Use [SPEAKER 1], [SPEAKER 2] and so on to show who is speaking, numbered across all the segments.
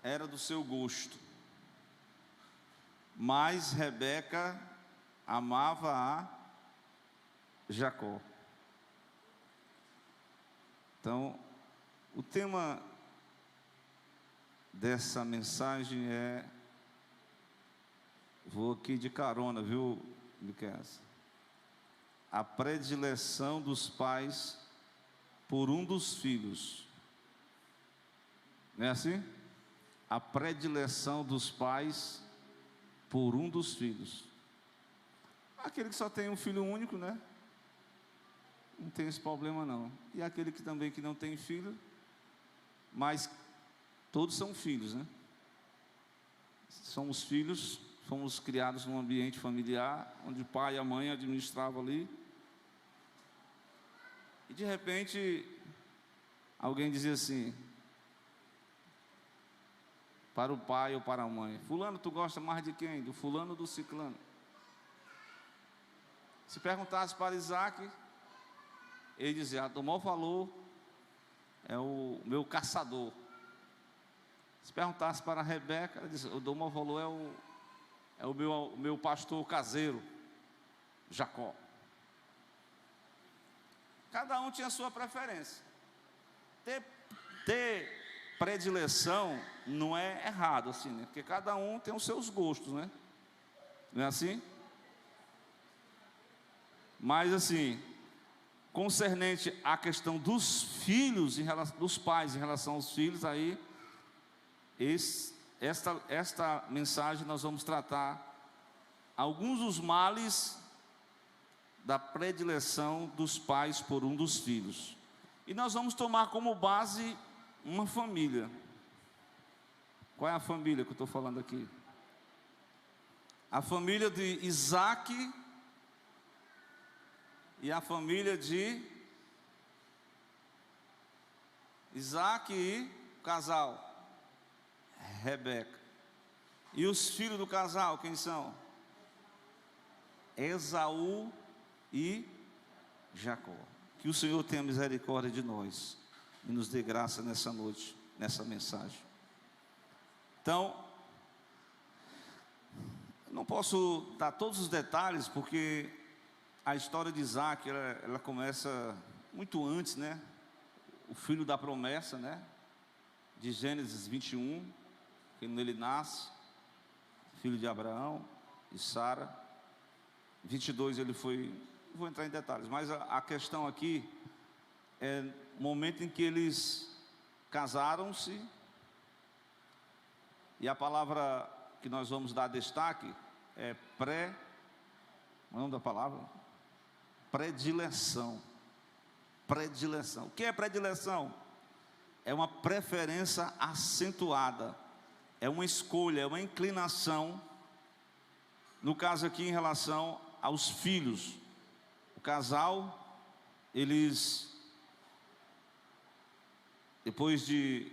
[SPEAKER 1] era do seu gosto, mas Rebeca amava a Jacó. Então, o tema dessa mensagem vou aqui de carona, viu, Miquel? A predileção dos pais por um dos filhos. Não é assim? A predileção dos pais por um dos filhos. Aquele que só tem um filho único, né? Não tem esse problema não. E aquele que também que não tem filho, mas todos são filhos, né? Somos filhos, fomos criados num ambiente familiar, onde o pai e a mãe administravam ali. E de repente, alguém dizia assim, para o pai ou para a mãe: fulano, tu gosta mais de quem? Do fulano ou do ciclano? Se perguntasse para Isaac, ele dizia: Adomó falou, é o meu caçador. Se perguntasse para Rebeca, ele dizia: Adomó falou, é o meu pastor caseiro, Jacó. Cada um tinha a sua preferência. Ter predileção não é errado assim, né? Porque cada um tem os seus gostos, né? Não é assim? Mas assim, concernente à questão dos filhos, dos pais em relação aos filhos, aí esta mensagem nós vamos tratar alguns dos males da predileção dos pais por um dos filhos. E nós vamos tomar como base uma família. Qual é a família que eu estou falando aqui? A família de Isaac e a família de Isaac e o casal Rebeca. E os filhos do casal, quem são? Esaú e Jacó. Que o Senhor tenha misericórdia de nós e nos dê graça nessa noite, nessa mensagem. Então, não posso dar todos os detalhes, porque a história de Isaac, ela começa muito antes, né? O filho da promessa, né? De Gênesis 21, que nele nasce, filho de Abraão e Sara. 22 ele foi, não vou entrar em detalhes, mas a questão aqui é o momento em que eles casaram-se. E a palavra que nós vamos dar destaque é o nome da palavra? Predileção. Predileção. O que é predileção? É uma preferência acentuada, é uma escolha, é uma inclinação. No caso aqui, em relação aos filhos, o casal, eles, depois de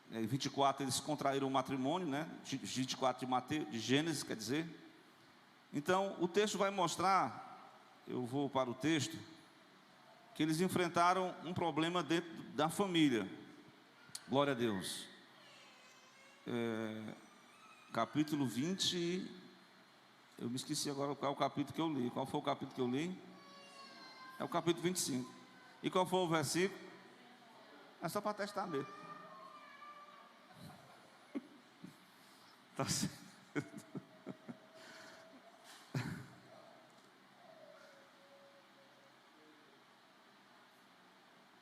[SPEAKER 1] 24, eles contraíram o matrimônio, né? 24 de Gênesis, quer dizer. Então, o texto vai mostrar, eu vou para o texto, que eles enfrentaram um problema dentro da família. Glória a Deus. Capítulo 20, eu me esqueci agora qual é o capítulo que eu li. Qual foi o capítulo que eu li? É o capítulo 25. E qual foi o versículo? É só para testar mesmo. Tá certo.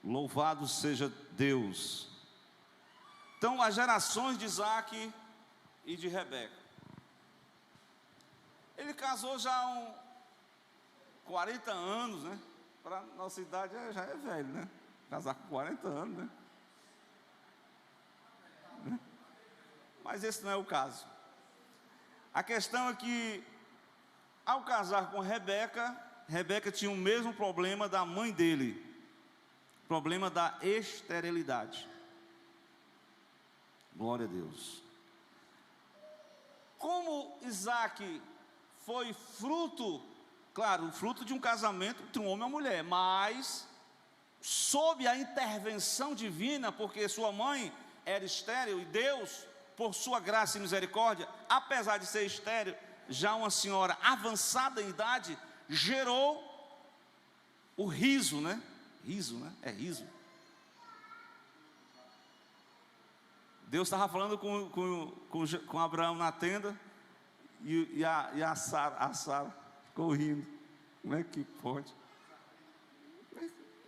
[SPEAKER 1] Louvado seja Deus. Então, as gerações de Isaac e de Rebeca. Ele casou já há 40 anos, né? Para nossa idade já é velho, né? Casar com 40 anos, né? Mas esse não é o caso. A questão é que, ao casar com Rebeca, Rebeca tinha o mesmo problema da mãe dele, problema da esterilidade. Glória a Deus. Como Isaac foi fruto, claro, fruto de um casamento entre um homem e uma mulher, mas sob a intervenção divina, porque sua mãe era estéril, e Deus, por sua graça e misericórdia, apesar de ser estéril, já uma senhora avançada em idade, gerou o riso, né? Riso, né? É riso. Deus estava falando com Abraão na tenda, e a Sara ficou rindo. Como é que pode?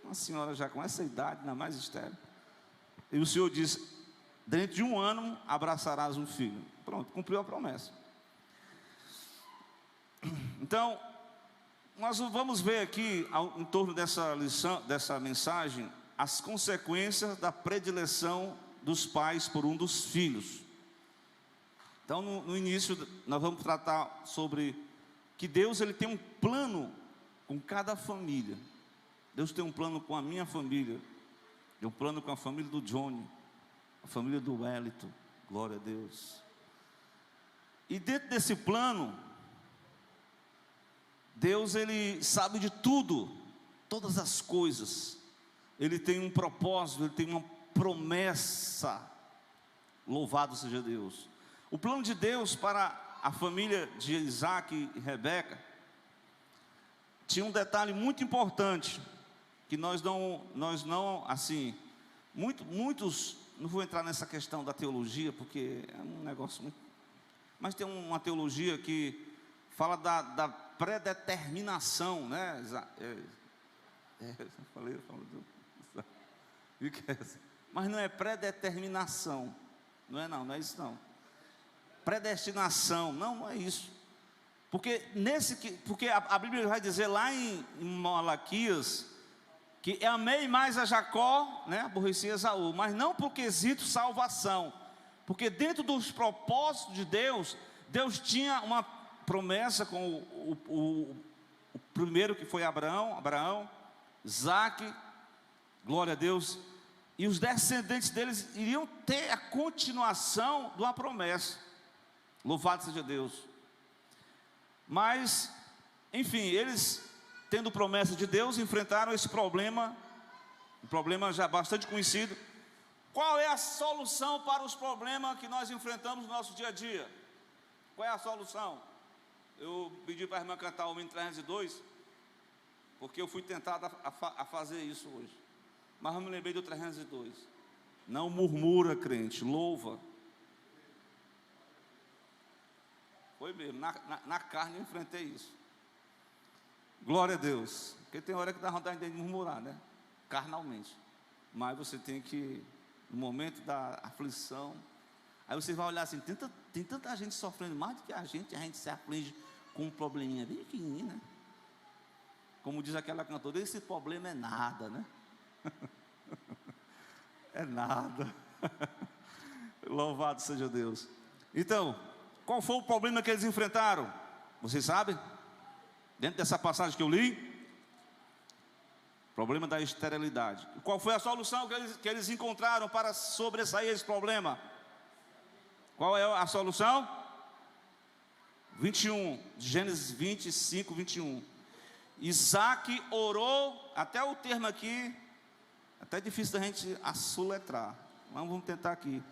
[SPEAKER 1] Uma senhora já com essa idade, ainda mais estéril. E o Senhor disse: dentro de 1 ano abraçarás um filho. Pronto, cumpriu a promessa. Então, nós vamos ver aqui, em torno dessa lição, dessa mensagem, as consequências da predileção dos pais por um dos filhos. Então, no início, nós vamos tratar sobre que Deus, ele tem um plano com cada família. Deus tem um plano com a minha família, tem um plano com a família do Johnny, a família do Wellington, glória a Deus. E dentro desse plano, Deus, ele sabe de tudo, todas as coisas. Ele tem um propósito, ele tem uma promessa. Louvado seja Deus. O plano de Deus para a família de Isaac e Rebeca tinha um detalhe muito importante, que nós não, assim, muitos, não vou entrar nessa questão da teologia, porque é um negócio muito, mas tem uma teologia que fala da predeterminação, né? Mas não é predeterminação, não é isso não. Predestinação, não é isso. Porque a Bíblia vai dizer lá em Malaquias que amei mais a Jacó, né, aborreci Esaú, mas não por quesito salvação, porque dentro dos propósitos de Deus, Deus tinha uma promessa com o primeiro, que foi Abraão, Isaac, glória a Deus, e os descendentes deles iriam ter a continuação de uma promessa. Louvado seja Deus. Mas, enfim, eles, tendo promessa de Deus, enfrentaram esse problema, um problema já bastante conhecido. Qual é a solução para os problemas que nós enfrentamos no nosso dia a dia? Qual é a solução? Eu pedi para a irmã cantar o hino 302, porque eu fui tentado a fazer isso hoje. Mas eu me lembrei do 302. Não murmura, crente, louva. Foi mesmo, na carne eu enfrentei isso. Glória a Deus. Porque tem hora que dá vontade de murmurar, né? Carnalmente. Mas você tem que, no momento da aflição, aí você vai olhar assim, tem tanta gente sofrendo mais do que a gente se aflige com um probleminha bem pequenininho, né? Como diz aquela cantora, esse problema é nada, né? É nada. Louvado seja Deus. Então, qual foi o problema que eles enfrentaram? Vocês sabem? Dentro dessa passagem que eu li, problema da esterilidade. Qual foi a solução que eles encontraram para sobressair esse problema? Qual é a solução? 21, Gênesis 25, 21. Isaac orou, até o termo aqui, até é difícil da gente assoletrar, mas vamos tentar aqui.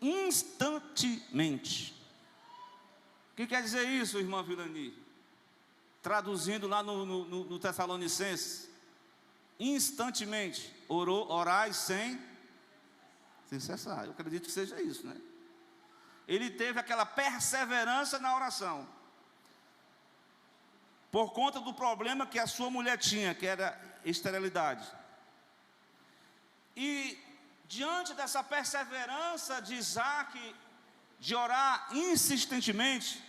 [SPEAKER 1] Instantemente. O que quer dizer isso, irmã Vilani? Traduzindo lá no Tessalonicenses, instantemente, orai sem cessar. Eu acredito que seja isso, né? Ele teve aquela perseverança na oração, por conta do problema que a sua mulher tinha, que era esterilidade. E diante dessa perseverança de Isaac, de orar insistentemente,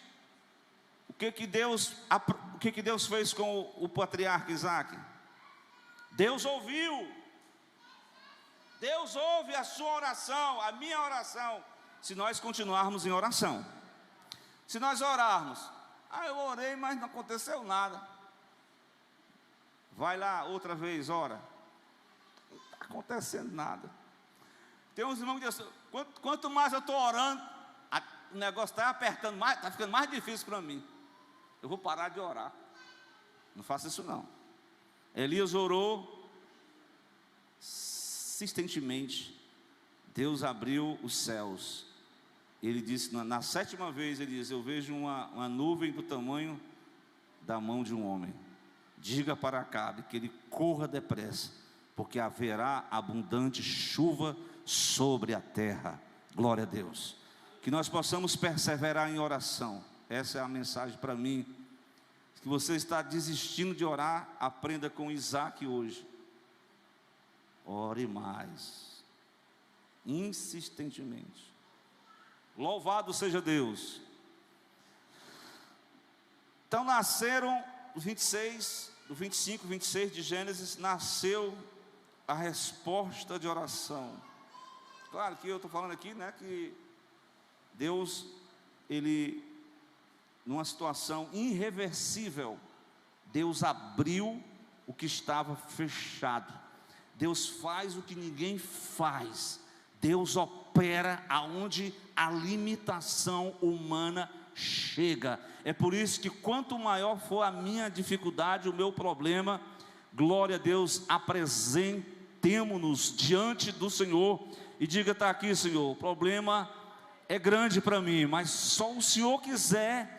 [SPEAKER 1] o que Deus fez com o patriarca Isaac? Deus ouviu. Deus ouve a sua oração, a minha oração, se nós continuarmos em oração. Se nós orarmos, eu orei, mas não aconteceu nada. Vai lá outra vez, ora. Não está acontecendo nada. Tem uns irmãos que dizem, quanto mais eu estou orando, o negócio está apertando mais, está ficando mais difícil para mim. Eu vou parar de orar. Não faça isso não. Elias orou insistentemente. Deus abriu os céus. Ele disse, na sétima vez, ele diz: eu vejo uma nuvem do tamanho da mão de um homem. Diga para Acabe que ele corra depressa, porque haverá abundante chuva sobre a terra. Glória a Deus. Que nós possamos perseverar em oração. Essa é a mensagem para mim. Se você está desistindo de orar, aprenda com Isaac hoje. Ore mais, insistentemente. Louvado seja Deus. Então nasceram do 26, do 25, 26 de Gênesis, nasceu a resposta de oração. Claro que eu estou falando aqui, né, que Deus, Ele, numa situação irreversível, Deus abriu o que estava fechado. Deus faz o que ninguém faz. Deus opera aonde a limitação humana chega. É por isso que quanto maior for a minha dificuldade, o meu problema, glória a Deus, apresentemo-nos diante do Senhor e diga: está aqui, Senhor, o problema é grande para mim, mas só o Senhor quiser.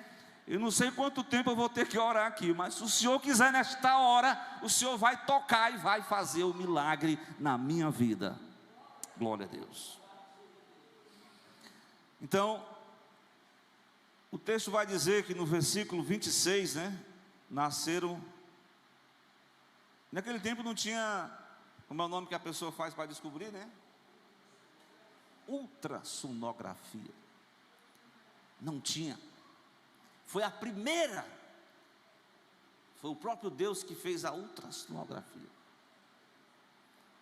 [SPEAKER 1] Eu não sei quanto tempo eu vou ter que orar aqui, mas se o Senhor quiser nesta hora, o Senhor vai tocar e vai fazer o milagre na minha vida. Glória a Deus. Então, o texto vai dizer que no versículo 26, né, nasceram. Naquele tempo não tinha, como é o nome que a pessoa faz para descobrir, né? Ultrassonografia. Não tinha. Foi a primeira. Foi o próprio Deus que fez a ultrassonografia.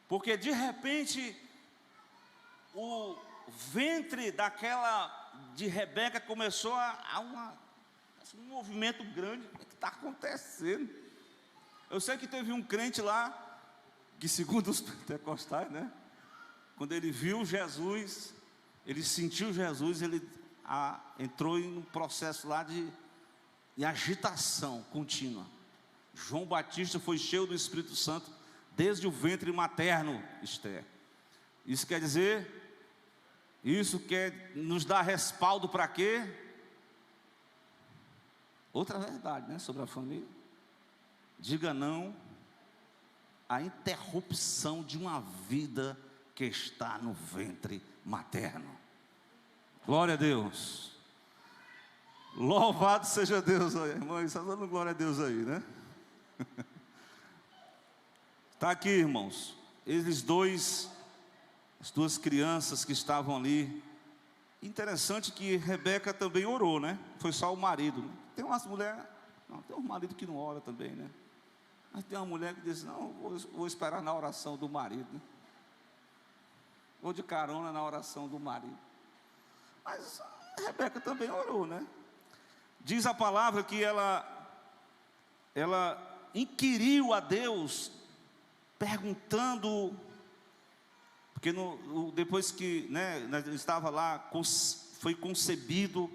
[SPEAKER 1] Porque de repente o ventre de Rebeca começou um movimento grande. O que está acontecendo? Eu sei que teve um crente lá, que segundo os pentecostais, né, quando ele viu Jesus, ele sentiu Jesus, ele entrou em um processo lá de agitação contínua. João Batista foi cheio do Espírito Santo desde o ventre materno, Esther. Isso quer dizer, isso quer nos dar respaldo para quê? Outra verdade, né, sobre a família. Diga não à interrupção de uma vida que está no ventre materno. Glória a Deus. Louvado seja Deus. Irmão, está dando glória a Deus aí, né? Está aqui, irmãos, as duas crianças que estavam ali. Interessante que Rebeca também orou, né? Foi só o marido, né? Tem umas mulheres, não, tem um marido que não ora também, né? Mas tem uma mulher que diz: não, vou esperar na oração do marido, né? Vou de carona na oração do marido. Mas Rebeca também orou, né? Diz a palavra que ela inquiriu a Deus, perguntando, porque depois que, né, estava lá, foi concebido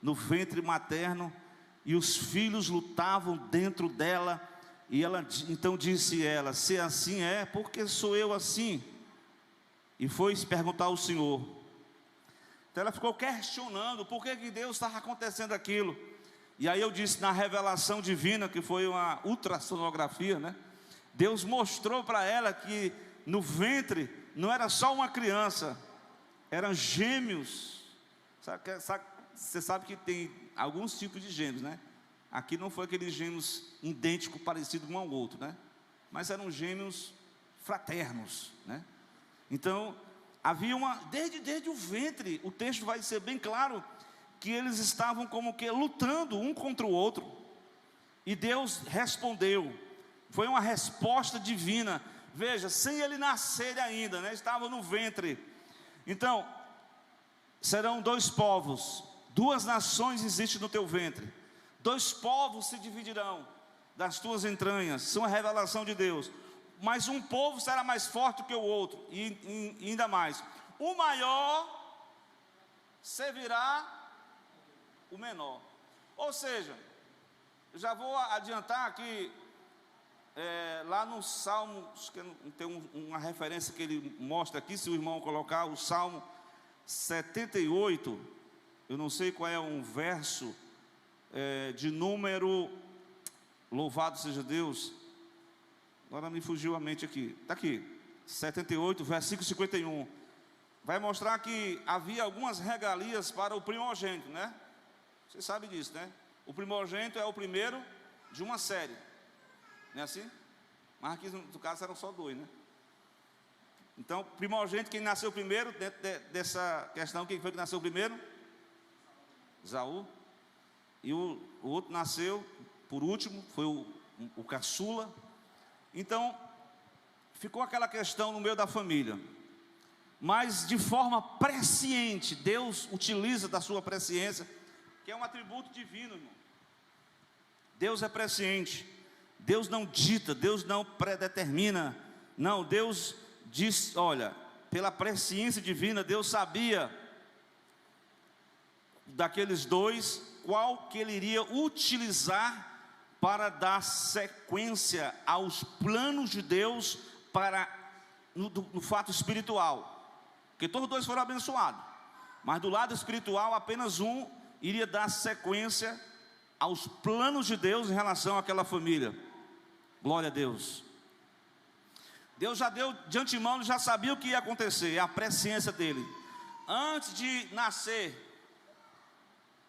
[SPEAKER 1] no ventre materno, e os filhos lutavam dentro dela, e ela então disse ela: se assim é, por que sou eu assim? E foi perguntar ao Senhor. Então ela ficou questionando por que Deus estava acontecendo aquilo. E aí eu disse, na revelação divina, que foi uma ultrassonografia, né? Deus mostrou para ela que no ventre não era só uma criança, eram gêmeos. Você sabe que tem alguns tipos de gêmeos, né? Aqui não foi aqueles gêmeos idênticos, parecidos um ao outro, né? Mas eram gêmeos fraternos, né? Então, havia desde o ventre, o texto vai ser bem claro, que eles estavam como que lutando um contra o outro. E Deus respondeu, foi uma resposta divina. Veja, sem ele nascer ainda, né? Estava no ventre. Então, serão dois povos, duas nações existem no teu ventre. Dois povos se dividirão das tuas entranhas, são a revelação de Deus. Mas um povo será mais forte que o outro, e ainda mais, o maior servirá o menor. Ou seja, eu já vou adiantar que lá no Salmo, acho que tem uma referência que ele mostra aqui, se o irmão colocar, o Salmo 78, eu não sei qual é um verso, de número, louvado seja Deus, agora me fugiu a mente aqui, está aqui, 78, versículo 51, vai mostrar que havia algumas regalias para o primogênito, né? Você sabe disso, né? O primogênito é o primeiro de uma série, não é assim? Mas aqui no caso eram só 2, né? Então, primogênito, quem nasceu primeiro, dentro dessa questão, quem foi que nasceu primeiro? Esaú. E o outro nasceu por último, foi o caçula. Então, ficou aquela questão no meio da família. Mas de forma presciente, Deus utiliza da sua presciência, que é um atributo divino, irmão. Deus é presciente. Deus não dita, Deus não predetermina. Não, Deus diz, olha, pela presciência divina, Deus sabia daqueles 2, qual que ele iria utilizar para dar sequência aos planos de Deus no fato espiritual. Porque todos 2 foram abençoados, mas do lado espiritual apenas um iria dar sequência aos planos de Deus em relação àquela família. Glória a Deus. Deus já deu de antemão, ele já sabia o que ia acontecer, a presciência dele. Antes de nascer,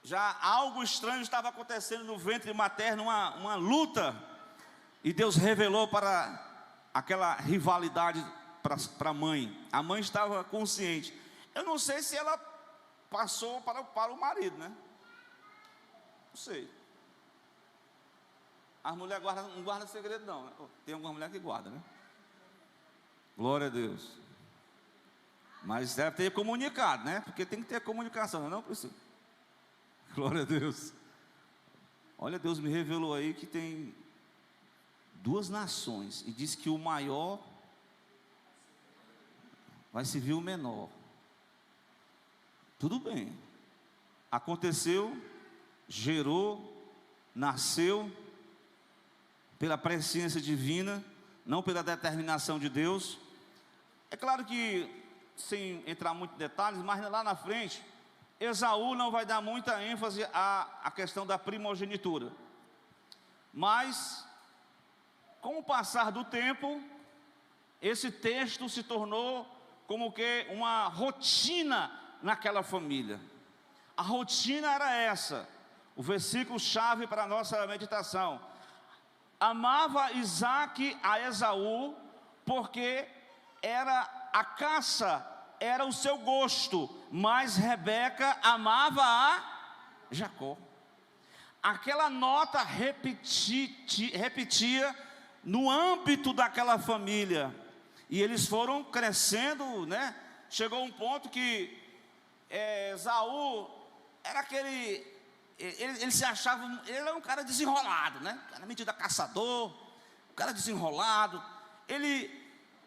[SPEAKER 1] já algo estranho estava acontecendo no ventre materno, uma luta. E Deus revelou para aquela rivalidade para a mãe. A mãe estava consciente. Eu não sei se ela passou para o marido, né? Não sei. As mulheres não guardam segredo, não, né? Tem alguma mulher que guarda, né? Glória a Deus. Mas deve ter comunicado, né? Porque tem que ter comunicação, não, Priscila? Glória a Deus. Olha, Deus me revelou aí que tem 2 nações e diz que o maior vai servir o menor. Tudo bem. Aconteceu, gerou, nasceu pela presciência divina, não pela determinação de Deus. É claro que, sem entrar muito em detalhes, mas lá na frente, Esaú não vai dar muita ênfase à questão da primogenitura. Mas, com o passar do tempo, esse texto se tornou como que uma rotina naquela família. A rotina era essa, o versículo chave para a nossa meditação. Amava Isaque a Esaú, porque a caça era o seu gosto, mas Rebeca amava a Jacó. Aquela nota repetia no âmbito daquela família, e eles foram crescendo, né? Chegou um ponto que Esaú era aquele, ele se achava, ele era um cara desenrolado, né? Era metido a caçador, um cara desenrolado. Ele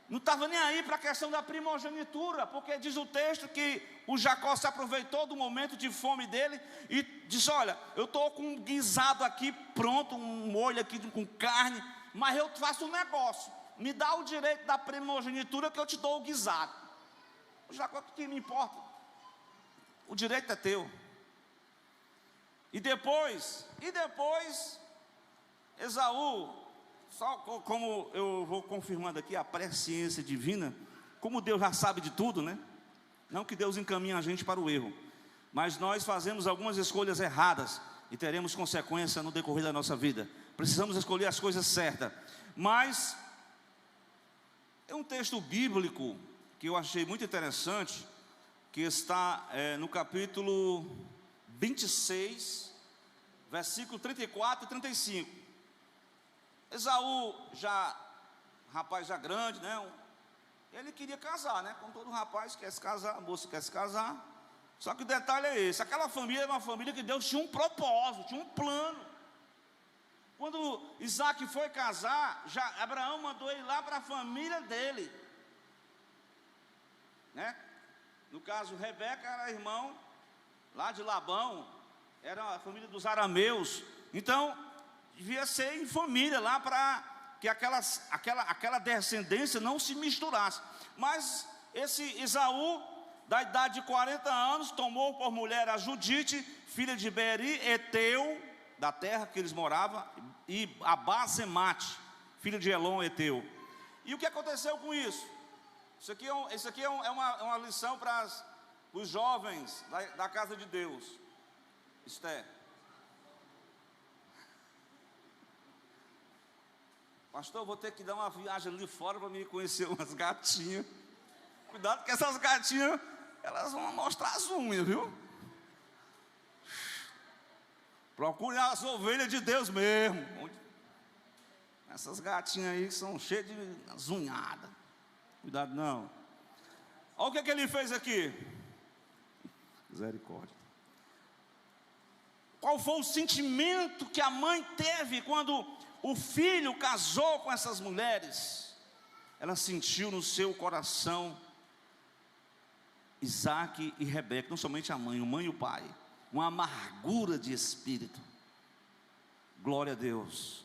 [SPEAKER 1] não estava nem aí para a questão da primogenitura, porque diz o texto que o Jacó se aproveitou do momento de fome dele e disse: olha, eu estou com um guisado aqui pronto, um molho aqui com carne, mas eu faço um negócio, me dá o direito da primogenitura que eu te dou o guisado. O Jacó, que me importa? O direito é teu. E depois, Esaú, só como eu vou confirmando aqui a presciência divina, como Deus já sabe de tudo, né? Não que Deus encaminhe a gente para o erro, mas nós fazemos algumas escolhas erradas e teremos consequência no decorrer da nossa vida. Precisamos escolher as coisas certas. Mas é um texto bíblico que eu achei muito interessante, que está no capítulo 26, versículo 34 e 35. Esaú, rapaz já grande, né? Ele queria casar, né? Como todo rapaz quer se casar, a moça quer se casar. Só que o detalhe é esse: aquela família era uma família que Deus tinha um propósito, tinha um plano. Quando Isaac foi casar, Abraão mandou ele lá para a família dele, né? No caso, Rebeca era irmão lá de Labão, era a família dos arameus. Então devia ser em família lá para que aquela descendência não se misturasse. Mas esse Esaú, da idade de 40 anos, tomou por mulher a Judite, filha de Beeri, Eteu, da terra que eles moravam, e a Basemate, filha de Elon, Eteu. E o que aconteceu com isso? Isso aqui é uma lição para os jovens da casa de Deus. Esther. Pastor, eu vou ter que dar uma viagem ali fora para me conhecer umas gatinhas. Cuidado que essas gatinhas, elas vão mostrar as unhas, viu? Procure as ovelhas de Deus mesmo. Essas gatinhas aí são cheias de zunhadas. Cuidado não. Olha o que ele fez aqui. Misericórdia. Qual foi o sentimento que a mãe teve quando o filho casou com essas mulheres? Ela sentiu no seu coração Isaac e Rebeca, não somente a mãe e o pai, uma amargura de espírito. Glória a Deus.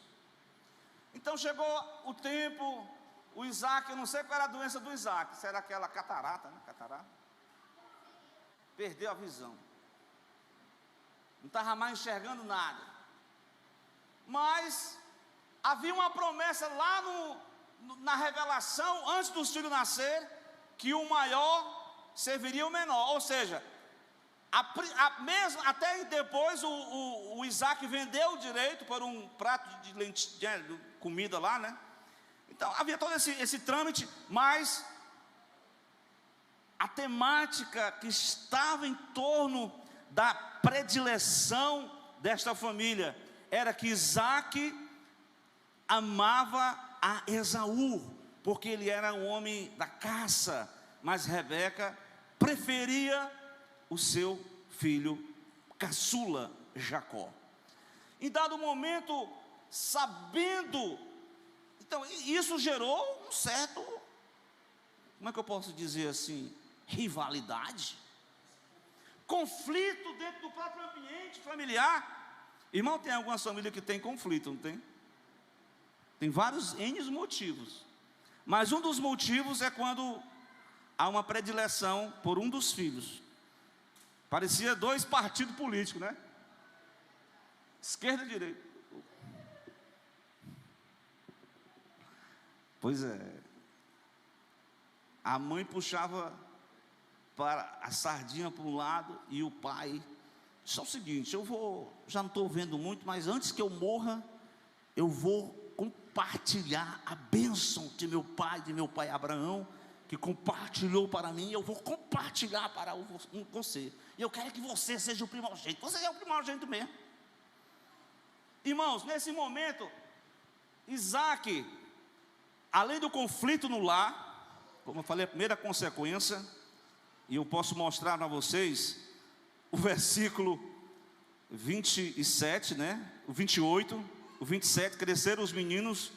[SPEAKER 1] Então chegou o tempo, o Isaac, eu não sei qual era a doença do Isaac, será aquela catarata, né? Catarata? Perdeu a visão, não estava mais enxergando nada. Mas havia uma promessa lá na revelação, antes dos filhos nascer, que o maior serviria o menor. Ou seja, mesmo até depois o Isaac vendeu o direito por um prato de comida lá, né? Então havia todo esse trâmite, mas a temática que estava em torno da predileção desta família era que Isaac amava a Esaú, porque ele era um homem da caça, mas Rebeca preferia o seu filho caçula Jacó. Em dado momento, sabendo, então isso gerou um certo, como é que eu posso dizer assim, rivalidade, conflito dentro do próprio ambiente familiar. Irmão, tem algumas famílias que tem conflito, não tem? Tem vários N motivos, mas um dos motivos é quando há uma predileção por um dos filhos. Parecia dois partidos políticos, né? Esquerda e direita. Pois é. A mãe puxava para a sardinha para um lado e o pai. Só o seguinte, já não estou vendo muito, mas antes que eu morra, eu vou compartilhar a bênção de meu pai Abraão, que compartilhou para mim, eu vou compartilhar para você. E eu quero que você seja o primogênito. Você é o primogênito mesmo. Irmãos, nesse momento, Isaac, além do conflito no lar, como eu falei, a primeira consequência, e eu posso mostrar para vocês o versículo 27, né? O 28, o 27, cresceram os meninos.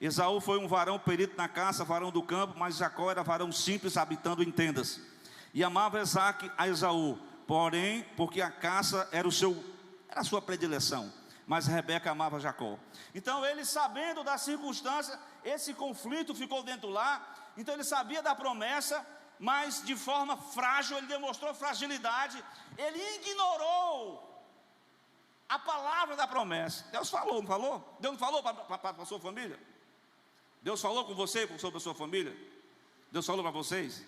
[SPEAKER 1] Esaú foi um varão perito na caça, varão do campo, mas Jacó era varão simples, habitando em tendas. E amava Isaac a Esaú, porém, porque a caça era a sua predileção, mas Rebeca amava Jacó. Então ele, sabendo da circunstância, esse conflito ficou dentro lá. Então ele sabia da promessa, mas de forma frágil, ele demonstrou fragilidade. Ele ignorou a palavra da promessa. Deus falou, não falou? Deus não falou para a sua família? Deus falou com você sobre a sua família? Deus falou para vocês?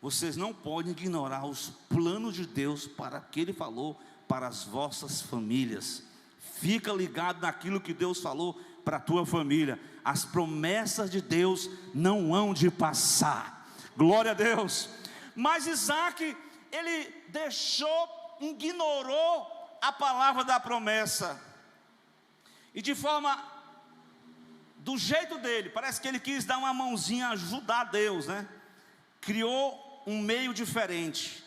[SPEAKER 1] Vocês não podem ignorar os planos de Deus para que Ele falou para as vossas famílias. Fica ligado naquilo que Deus falou para a tua família. As promessas de Deus não hão de passar. Glória a Deus. Mas Isaac, ele ignorou a palavra da promessa. E de forma, do jeito dele, parece que ele quis dar uma mãozinha, ajudar Deus, né? Criou um meio diferente.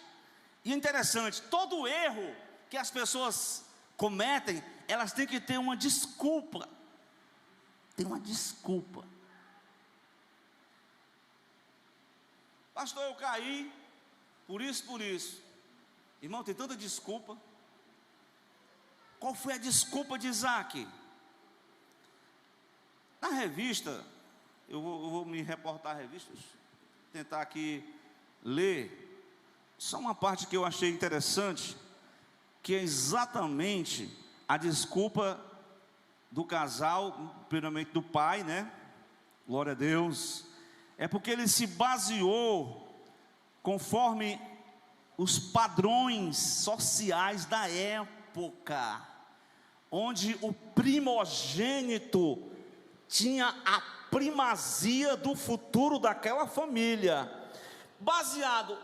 [SPEAKER 1] E interessante, todo erro que as pessoas cometem, elas têm que ter uma desculpa. Tem uma desculpa. Pastor, eu caí, por isso. Irmão, tem tanta desculpa. Qual foi a desculpa de Isaac? Na revista, eu vou me reportar a revista, tentar aqui ler só uma parte que eu achei interessante, que é exatamente a desculpa do casal, primeiramente do pai, né? Glória a Deus. É porque ele se baseou conforme os padrões sociais da época, onde o primogênito tinha a primazia do futuro daquela família, baseado,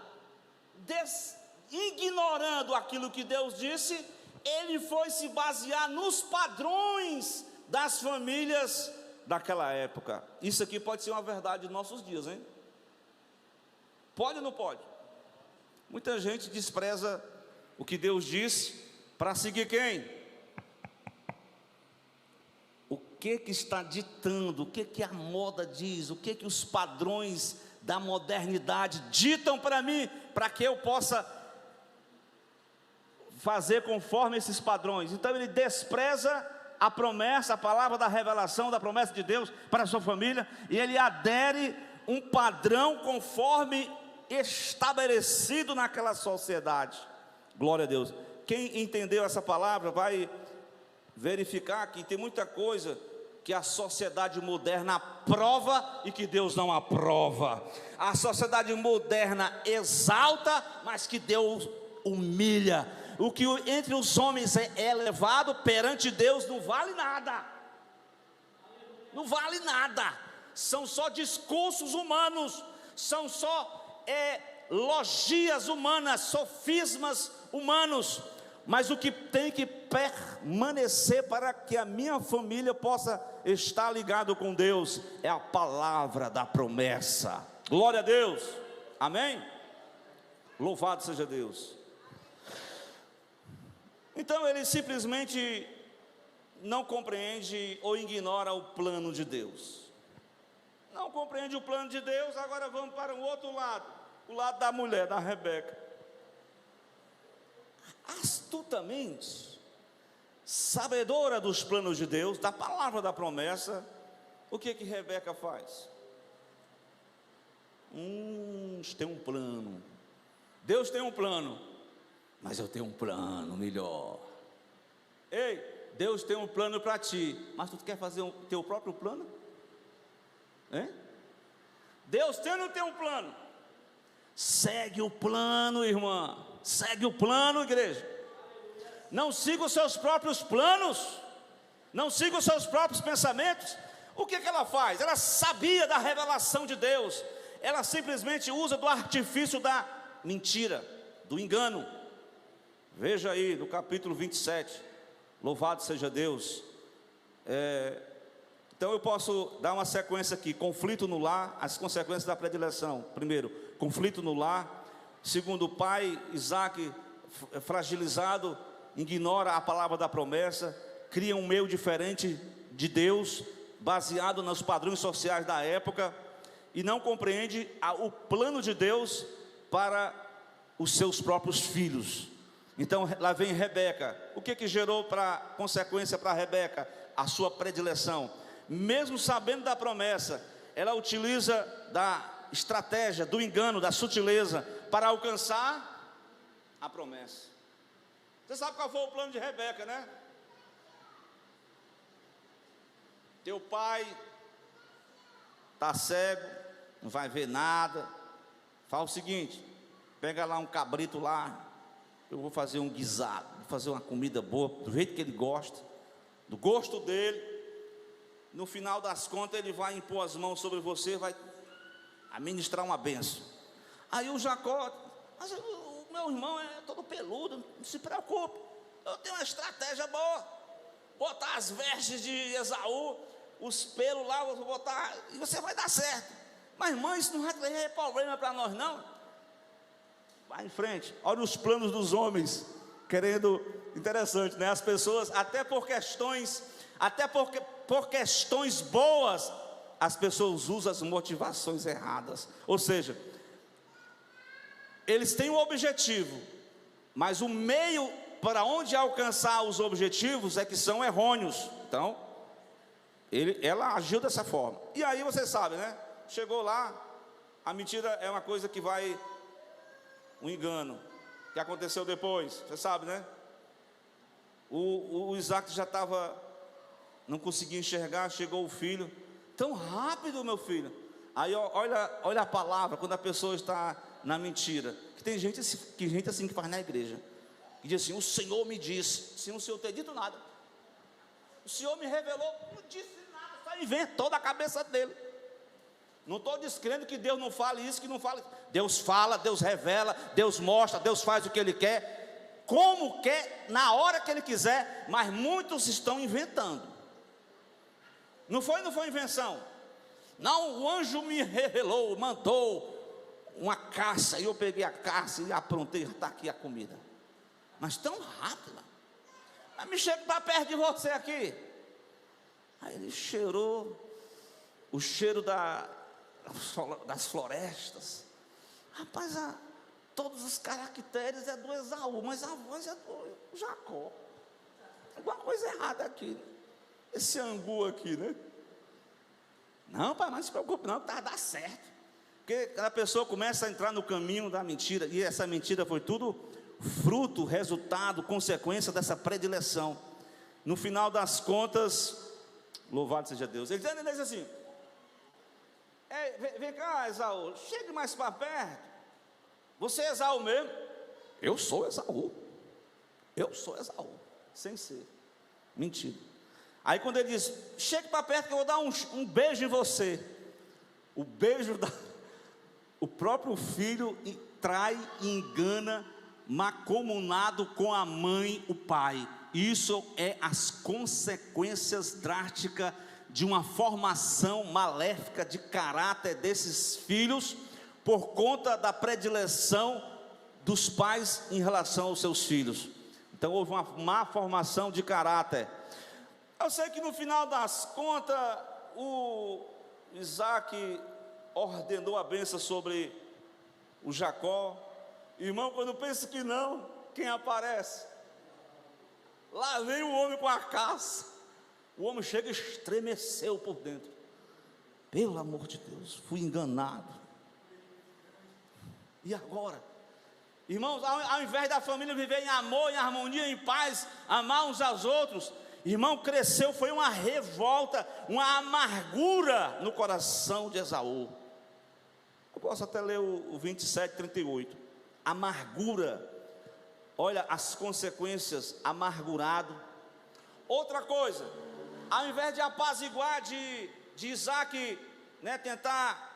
[SPEAKER 1] ignorando aquilo que Deus disse, ele foi se basear nos padrões das famílias daquela época. Isso aqui pode ser uma verdade dos nossos dias, hein? Pode ou não pode? Muita gente despreza o que Deus disse para seguir quem? O que está ditando, o que a moda diz, o que os padrões da modernidade ditam para mim, para que eu possa fazer conforme esses padrões. Então ele despreza a promessa, a palavra da revelação, da promessa de Deus para a sua família, e ele adere um padrão conforme estabelecido naquela sociedade. Glória a Deus. Quem entendeu essa palavra vai verificar que tem muita coisa que a sociedade moderna aprova e que Deus não aprova. A sociedade moderna exalta, mas que Deus humilha. O que entre os homens é elevado, perante Deus não vale nada. Não vale nada. São só discursos humanos, são só logias humanas, sofismas humanos. Mas o que tem que permanecer para que a minha família possa estar ligado com Deus é a palavra da promessa. Glória a Deus, amém? Louvado seja Deus. Então ele simplesmente não compreende ou ignora o plano de Deus. Não compreende o plano de Deus. Agora vamos para o outro lado, o lado da mulher, da Rebeca. Astutamente, sabedora dos planos de Deus, da palavra da promessa, o que Rebeca faz? Tem um plano. Deus tem um plano, mas eu tenho um plano melhor. Ei, Deus tem um plano para ti, mas tu quer fazer o teu próprio plano? Deus tem ou não tem um plano? Segue o plano, irmã. Segue o plano, igreja. Não siga os seus próprios planos, não siga os seus próprios pensamentos. O que ela faz? Ela sabia da revelação de Deus, ela simplesmente usa do artifício da mentira, do engano. Veja aí no capítulo 27, louvado seja Deus. Então eu posso dar uma sequência aqui: conflito no lar, as consequências da predileção. Primeiro, conflito no lar. Segundo, o pai Isaac, fragilizado, ignora a palavra da promessa, cria um meio diferente de Deus, baseado nos padrões sociais da época, e não compreende o plano de Deus para os seus próprios filhos. Então lá vem Rebeca. O que gerou para consequência para Rebeca? A sua predileção. Mesmo sabendo da promessa, ela utiliza da estratégia, do engano, da sutileza, para alcançar a promessa. Você sabe qual foi o plano de Rebeca, né? Teu pai está cego, não vai ver nada. Fala o seguinte: pega lá um cabrito lá, eu vou fazer um guisado, vou fazer uma comida boa, do jeito que ele gosta, do gosto dele. No final das contas ele vai impor as mãos sobre você, vai administrar uma bênção. Aí o Jacó: mas o meu irmão é todo peludo, não se preocupe, eu tenho uma estratégia boa. Botar as vestes de Esaú, os pelos lá, vou botar, e você vai dar certo. Mas mãe, isso não vai ter problema para nós não. Vai em frente. Olha os planos dos homens, querendo, interessante, né? As pessoas, até por questões boas, as pessoas usam as motivações erradas. Ou seja, eles têm um objetivo, mas o meio para onde alcançar os objetivos é que são errôneos. Então, Ela agiu dessa forma. E aí você sabe, né? Chegou lá, a mentira é uma coisa que vai, um engano. O que aconteceu depois? Você sabe, né? O Isaac já estava, não conseguia enxergar, chegou o filho. Tão rápido, meu filho. Aí olha a palavra, quando a pessoa está na mentira. Que tem gente assim que faz na igreja. Que diz assim: o Senhor me disse, sem o Senhor ter dito nada. O Senhor me revelou, não disse nada, só inventou da cabeça dele. Não estou descrendo que Deus não fale isso, que não fale. Deus fala, Deus revela, Deus mostra, Deus faz o que Ele quer, como quer, na hora que Ele quiser, mas muitos estão inventando. Não foi invenção. Não, o anjo me revelou, mandou uma caça, e eu peguei a caça e aprontei, está aqui a comida. Mas tão rápido. Mas me chega para perto de você aqui. Aí ele cheirou o cheiro das florestas. Rapaz, todos os caracteres é do Esaú, mas a voz é do Jacó. Alguma coisa errada aqui. Esse angu aqui, né? Não, pai, não se preocupe não, que vai dar certo. Porque a pessoa começa a entrar no caminho da mentira, e essa mentira foi tudo fruto, resultado, consequência dessa predileção. No final das contas, louvado seja Deus. Ele diz assim: vem cá, Esaú, chegue mais para perto. Você é Esaú mesmo? Eu sou Esaú. Sem ser. Mentira. Aí quando ele diz: chegue para perto que eu vou dar um beijo em você. O beijo o próprio filho trai e engana, mancomunado com a mãe, o pai. Isso é as consequências drásticas de uma formação maléfica de caráter desses filhos, por conta da predileção dos pais em relação aos seus filhos. Então houve uma má formação de caráter. Eu sei que no final das contas, o Isaac ordenou a bênção sobre o Jacó. Irmão, quando pensa que não, quem aparece? Lá vem o homem com a caça. O homem chega e estremeceu por dentro. Pelo amor de Deus, fui enganado. E agora? Irmãos, ao invés da família viver em amor, em harmonia, em paz, amar uns aos outros, irmão, cresceu, foi uma revolta, uma amargura no coração de Esaú. Eu posso até ler o 27, 38. Amargura. Olha as consequências, amargurado. Outra coisa, ao invés de apaziguar, de Isaac, né, tentar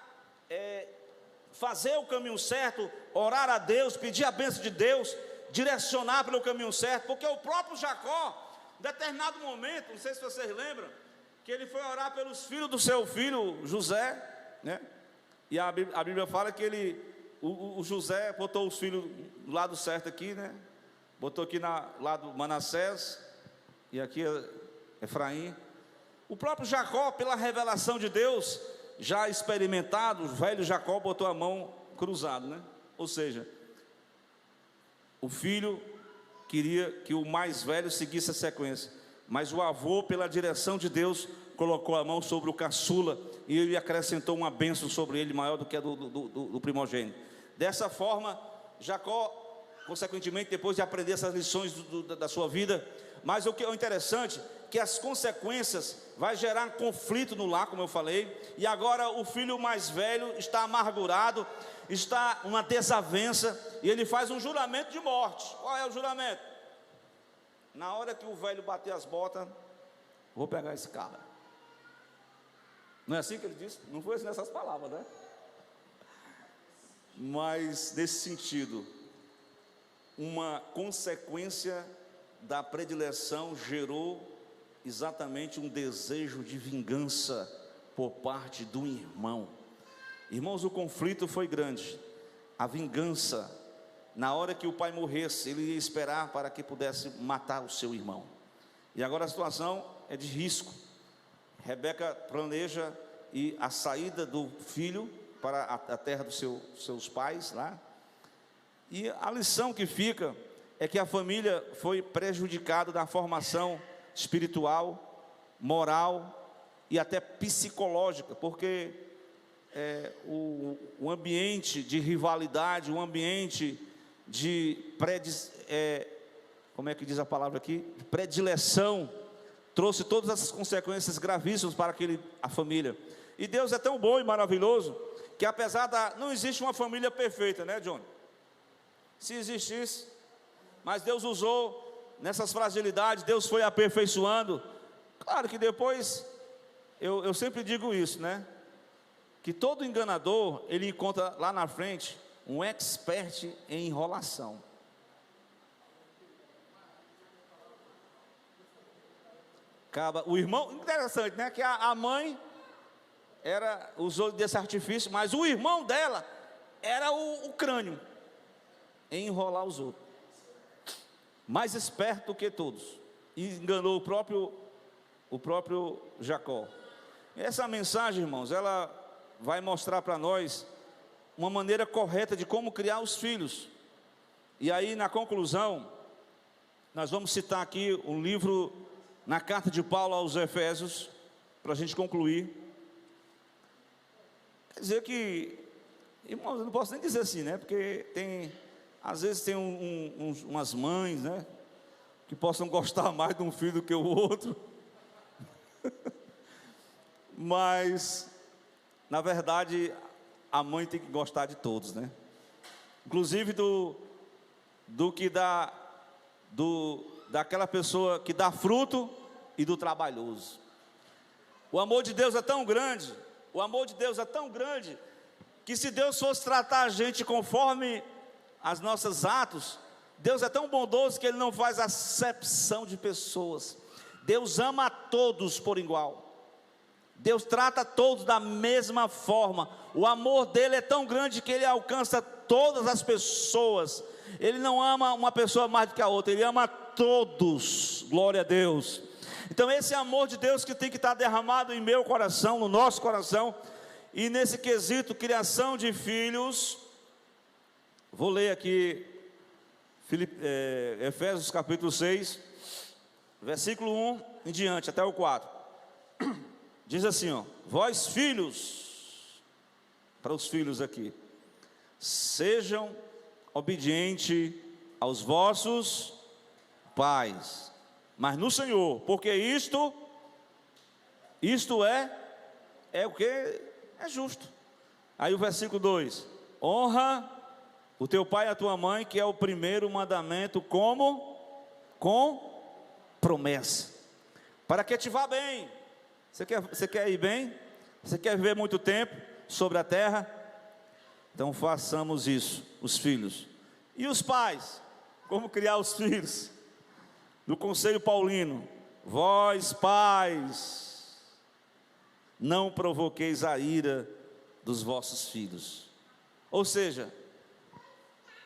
[SPEAKER 1] fazer o caminho certo, orar a Deus, pedir a bênção de Deus, direcionar pelo caminho certo, porque o próprio Jacó, em determinado momento, não sei se vocês lembram, que ele foi orar pelos filhos do seu filho José, né? E a Bíblia fala que o José botou os filhos do lado certo aqui, né? Botou aqui no lado Manassés, e aqui Efraim. O próprio Jacó, pela revelação de Deus, já experimentado, o velho Jacó botou a mão cruzada, né? Ou seja, o filho queria que o mais velho seguisse a sequência, mas o avô, pela direção de Deus, colocou a mão sobre o caçula, e ele acrescentou uma bênção sobre ele, maior do que a do primogênito. Dessa forma, Jacó, consequentemente, depois de aprender essas lições da sua vida, mas o que é interessante, que as consequências vai gerar conflito no lar, como eu falei, e agora o filho mais velho está amargurado, está uma desavença, e ele faz um juramento de morte. Qual é o juramento? Na hora que o velho bater as botas, vou pegar esse cara. Não é assim que ele disse? Não foi assim nessas palavras, né? Mas nesse sentido, uma consequência da predileção gerou exatamente um desejo de vingança por parte do irmão. Irmãos, o conflito foi grande. A vingança, na hora que o pai morresse, ele ia esperar para que pudesse matar o seu irmão. E agora a situação é de risco. Rebeca planeja a saída do filho para a terra dos seus pais lá. E a lição que fica é que a família foi prejudicada na formação espiritual, moral e até psicológica, porque o ambiente de rivalidade, o ambiente de como é que diz a palavra aqui? Predileção, trouxe todas essas consequências gravíssimas para a família. E Deus é tão bom e maravilhoso, que apesar não existe uma família perfeita, né, Johnny? Se existisse, mas Deus usou nessas fragilidades, Deus foi aperfeiçoando. Claro que depois, eu sempre digo isso, né? Que todo enganador, ele encontra lá na frente um expert em enrolação. O irmão, interessante, né? Que a mãe usou desse artifício, mas o irmão dela era o crânio em enrolar os outros, mais esperto do que todos, e enganou o próprio Jacó. Essa mensagem, irmãos, ela vai mostrar para nós uma maneira correta de como criar os filhos. E aí, na conclusão, nós vamos citar aqui um livro na carta de Paulo aos Efésios, para a gente concluir. Quer dizer que, irmãos, eu não posso nem dizer assim, né? Porque às vezes tem umas mães, né? Que possam gostar mais de um filho do que o outro. Mas, na verdade, a mãe tem que gostar de todos, né? Inclusive daquela pessoa que dá fruto e do trabalhoso. O amor de Deus é tão grande, que se Deus fosse tratar a gente conforme os nossos atos, Deus é tão bondoso que Ele não faz acepção de pessoas. Deus ama a todos por igual. Deus trata todos da mesma forma. O amor dele é tão grande que Ele alcança todas as pessoas. Ele não ama uma pessoa mais do que a outra, Ele ama todos. Glória a Deus. Então esse amor de Deus que tem que estar derramado em meu coração, no nosso coração, e nesse quesito, criação de filhos. Vou ler aqui Efésios capítulo 6, versículo 1 em diante, até o 4. Diz assim, ó: vós filhos, para os filhos aqui, sejam obedientes aos vossos pais, mas no Senhor, porque isto é o que é justo. Aí o versículo 2: honra o teu pai e a tua mãe, que é o primeiro mandamento, com promessa, para que te vá bem. Você quer ir bem? Você quer viver muito tempo sobre a terra? Então façamos isso, os filhos. E os pais, como criar os filhos? No conselho paulino: vós pais, não provoqueis a ira dos vossos filhos. Ou seja,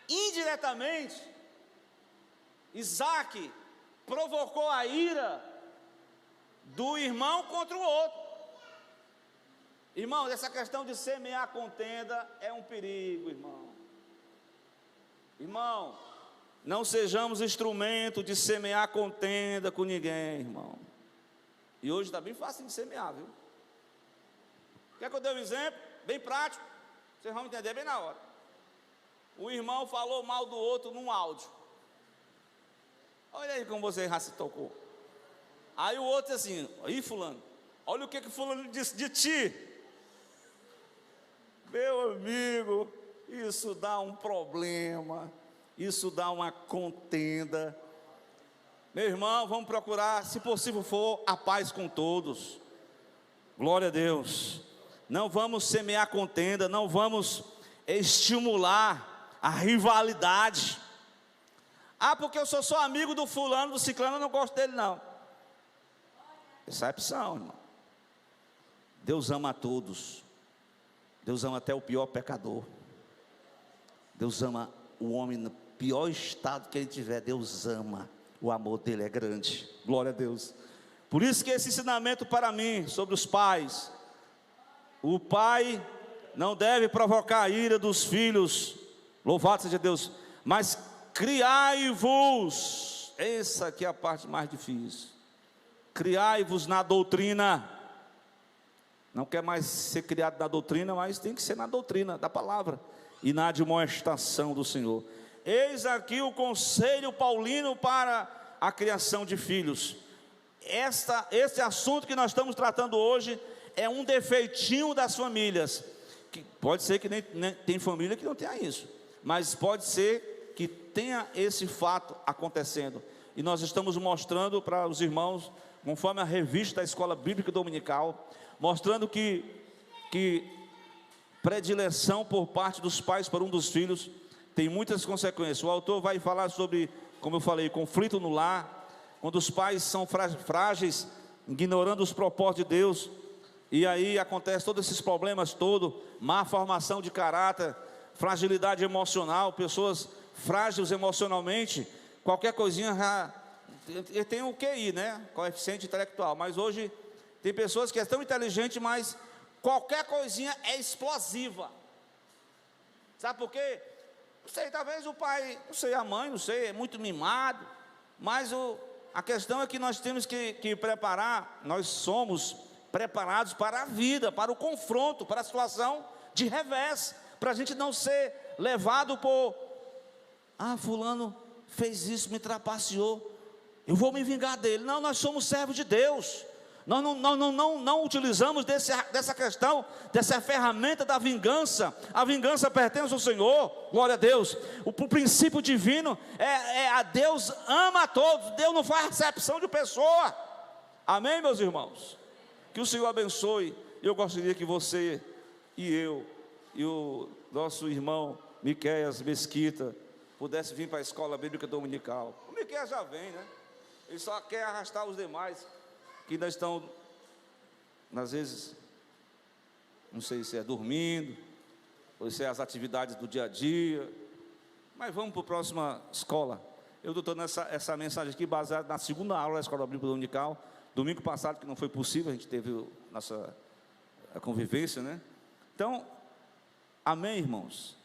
[SPEAKER 1] indiretamente, Isaac provocou a ira do irmão contra o outro. Irmãos, essa questão de semear contenda é um perigo, irmão, não sejamos instrumento de semear contenda com ninguém, irmão. E hoje está bem fácil de semear, viu? Quer que eu dê um exemplo bem prático? Vocês vão entender bem na hora. O irmão falou mal do outro num áudio. Olha aí como você já se tocou. Aí o outro assim: aí fulano, olha o que fulano disse de ti. Meu amigo, isso dá um problema, isso dá uma contenda. Meu irmão, vamos procurar, se possível for, a paz com todos. Glória a Deus. Não vamos semear contenda, não vamos estimular a rivalidade. Ah, porque eu sou só amigo do fulano, do ciclano, eu não gosto dele não. Decepção, irmão. Deus ama a todos. Deus ama até o pior pecador. Deus ama o homem no pior estado que ele tiver. Deus ama. O amor dele é grande. Glória a Deus. Por isso que esse ensinamento para mim sobre os pais: o pai não deve provocar a ira dos filhos, louvado seja Deus, mas criai-vos. Essa aqui é a parte mais difícil. Criai-vos na doutrina. Não quer mais ser criado na doutrina, mas tem que ser na doutrina da palavra e na admoestação do Senhor. Eis aqui o conselho paulino para a criação de filhos. Esse assunto que nós estamos tratando hoje é um defeitinho das famílias. Que pode ser que nem tem família que não tenha isso, mas pode ser que tenha esse fato acontecendo. E nós estamos mostrando para os irmãos, conforme a revista da Escola Bíblica Dominical, mostrando que predileção por parte dos pais por um dos filhos tem muitas consequências. O autor vai falar sobre, como eu falei, conflito no lar, quando os pais são frágeis, ignorando os propósitos de Deus, e aí acontece todos esses problemas todos, má formação de caráter, fragilidade emocional, pessoas frágeis emocionalmente, qualquer coisinha já tem o QI, né? Coeficiente intelectual, mas hoje tem pessoas que são tão inteligentes, mas qualquer coisinha é explosiva. Sabe por quê? Não sei, talvez o pai, não sei, a mãe, não sei, é muito mimado, mas a questão é que nós temos que preparar, nós somos preparados para a vida, para o confronto, para a situação de revés, para a gente não ser levado por, fulano fez isso, me trapaceou, eu vou me vingar dele. Não, nós somos servos de Deus. Nós não utilizamos dessa questão, dessa ferramenta da vingança. A vingança pertence ao Senhor, glória a Deus. O princípio divino a Deus ama a todos. Deus não faz acepção de pessoa. Amém, meus irmãos? Que o Senhor abençoe. Eu gostaria que você e eu e o nosso irmão Miqueias Mesquita pudesse vir para a Escola Bíblica Dominical. O Miqueias já vem, né? Ele só quer arrastar os demais que ainda estão, às vezes, não sei se é dormindo, ou se é as atividades do dia a dia, mas vamos para a próxima escola. Eu estou dando essa mensagem aqui baseada na segunda aula da Escola Bíblica Dominical, domingo passado, que não foi possível, a gente teve a convivência, né? Então, amém, irmãos?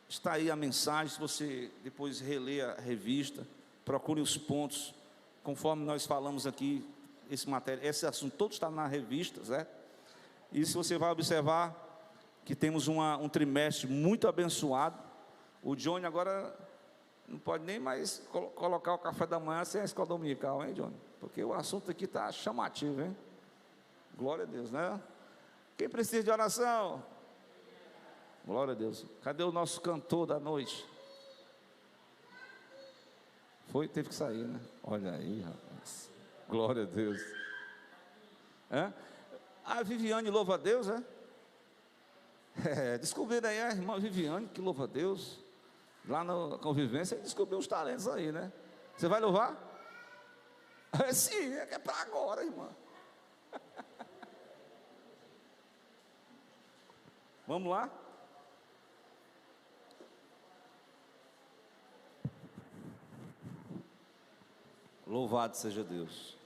[SPEAKER 1] Está aí a mensagem, se você depois reler a revista, procure os pontos, conforme nós falamos aqui, esse assunto todo está na revista, certo? E se você vai observar que temos um trimestre muito abençoado. O Johnny agora não pode nem mais colocar o café da manhã sem a escola dominical, hein, Johnny? Porque o assunto aqui está chamativo, hein? Glória a Deus, né? Quem precisa de oração? Glória a Deus. Cadê o nosso cantor da noite? Teve que sair, né? Olha aí, rapaz. Glória a Deus. A Viviane louva a Deus, descobriram aí a irmã Viviane, que louva a Deus. Lá na convivência, descobriu os talentos aí, né? Você vai louvar? Sim, é para agora, irmã. Vamos lá? Louvado seja Deus.